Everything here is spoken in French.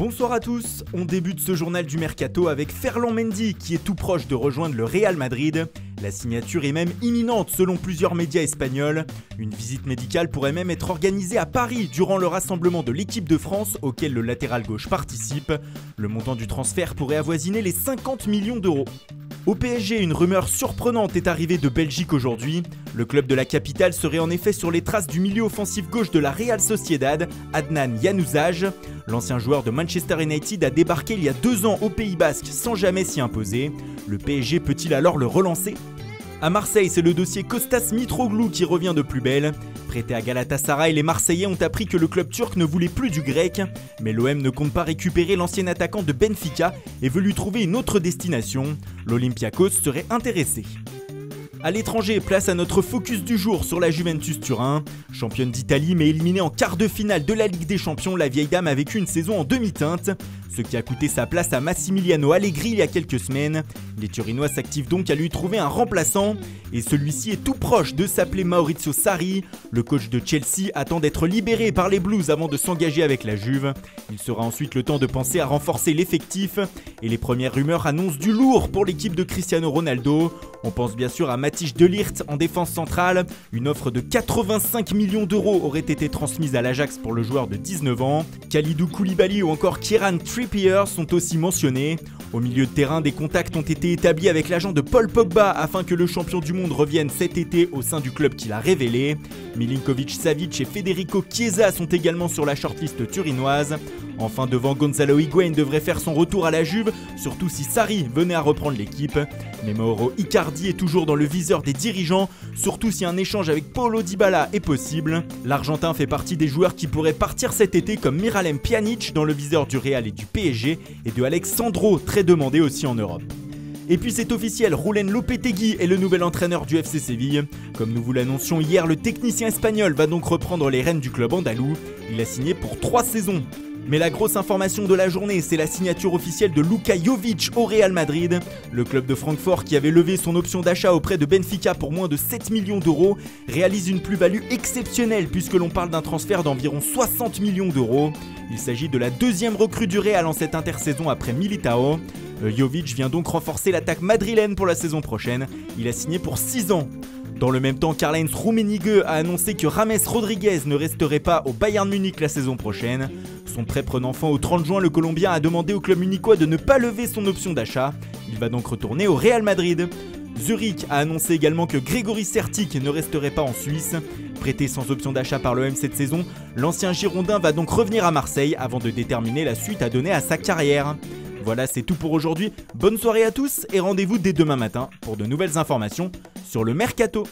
Bonsoir à tous, on débute ce journal du Mercato avec Ferland Mendy qui est tout proche de rejoindre le Real Madrid. La signature est même imminente selon plusieurs médias espagnols. Une visite médicale pourrait même être organisée à Paris durant le rassemblement de l'équipe de France auquel le latéral gauche participe. Le montant du transfert pourrait avoisiner les 50 millions d'euros. Au PSG, une rumeur surprenante est arrivée de Belgique aujourd'hui. Le club de la capitale serait en effet sur les traces du milieu offensif gauche de la Real Sociedad, Adnan Januzaj. L'ancien joueur de Manchester United a débarqué il y a 2 ans au Pays Basque sans jamais s'y imposer. Le PSG peut-il alors le relancer ? À Marseille, c'est le dossier Kostas Mitroglou qui revient de plus belle. Prêté à Galatasaray, les Marseillais ont appris que le club turc ne voulait plus du grec. Mais l'OM ne compte pas récupérer l'ancien attaquant de Benfica et veut lui trouver une autre destination. L'Olympiakos serait intéressé. À l'étranger, place à notre focus du jour sur la Juventus Turin. Championne d'Italie mais éliminée en quart de finale de la Ligue des Champions, la vieille dame a vécu une saison en demi-teinte. Ce qui a coûté sa place à Massimiliano Allegri il y a quelques semaines. Les Turinois s'activent donc à lui trouver un remplaçant. Et celui-ci est tout proche de s'appeler Maurizio Sarri. Le coach de Chelsea attend d'être libéré par les Blues avant de s'engager avec la Juve. Il sera ensuite le temps de penser à renforcer l'effectif. Et les premières rumeurs annoncent du lourd pour l'équipe de Cristiano Ronaldo. On pense bien sûr à Matthijs de Ligt en défense centrale. Une offre de 85 millions d'euros aurait été transmise à l'Ajax pour le joueur de 19 ans. Kalidou Koulibaly ou encore Kieran Trippier sont aussi mentionnés. Au milieu de terrain, des contacts ont été établis avec l'agent de Paul Pogba afin que le champion du monde revienne cet été au sein du club qu'il a révélé. Milinkovic-Savic et Federico Chiesa sont également sur la shortlist turinoise. Enfin, devant Gonzalo Higuain devrait faire son retour à la Juve, surtout si Sarri venait à reprendre l'équipe. Mais Mauro Icardi est toujours dans le viseur des dirigeants, surtout si un échange avec Paulo Dybala est possible. L'Argentin fait partie des joueurs qui pourraient partir cet été comme Miralem Pjanic dans le viseur du Real et du PSG et de Alex Sandro, très demandé aussi en Europe. Et puis c'est officiel, Julen Lopetegui est le nouvel entraîneur du FC Séville. Comme nous vous l'annoncions hier, le technicien espagnol va donc reprendre les rênes du club andalou. Il a signé pour 3 saisons. Mais la grosse information de la journée, c'est la signature officielle de Luka Jovic au Real Madrid. Le club de Francfort, qui avait levé son option d'achat auprès de Benfica pour moins de 7 millions d'euros, réalise une plus-value exceptionnelle puisque l'on parle d'un transfert d'environ 60 millions d'euros. Il s'agit de la 2e recrue du Real en cette intersaison après Militao. Jovic vient donc renforcer l'attaque madrilène pour la saison prochaine. Il a signé pour 6 ans. Dans le même temps, Karl-Heinz Rummenigge a annoncé que James Rodriguez ne resterait pas au Bayern Munich la saison prochaine. Son prêt prenant fin au 30 juin, le Colombien a demandé au club munichois de ne pas lever son option d'achat. Il va donc retourner au Real Madrid. Zurich a annoncé également que Grégory Sertic ne resterait pas en Suisse. Prêté sans option d'achat par l'OM cette saison, l'ancien Girondin va donc revenir à Marseille avant de déterminer la suite à donner à sa carrière. Voilà, c'est tout pour aujourd'hui. Bonne soirée à tous et rendez-vous dès demain matin pour de nouvelles informations sur le Mercato.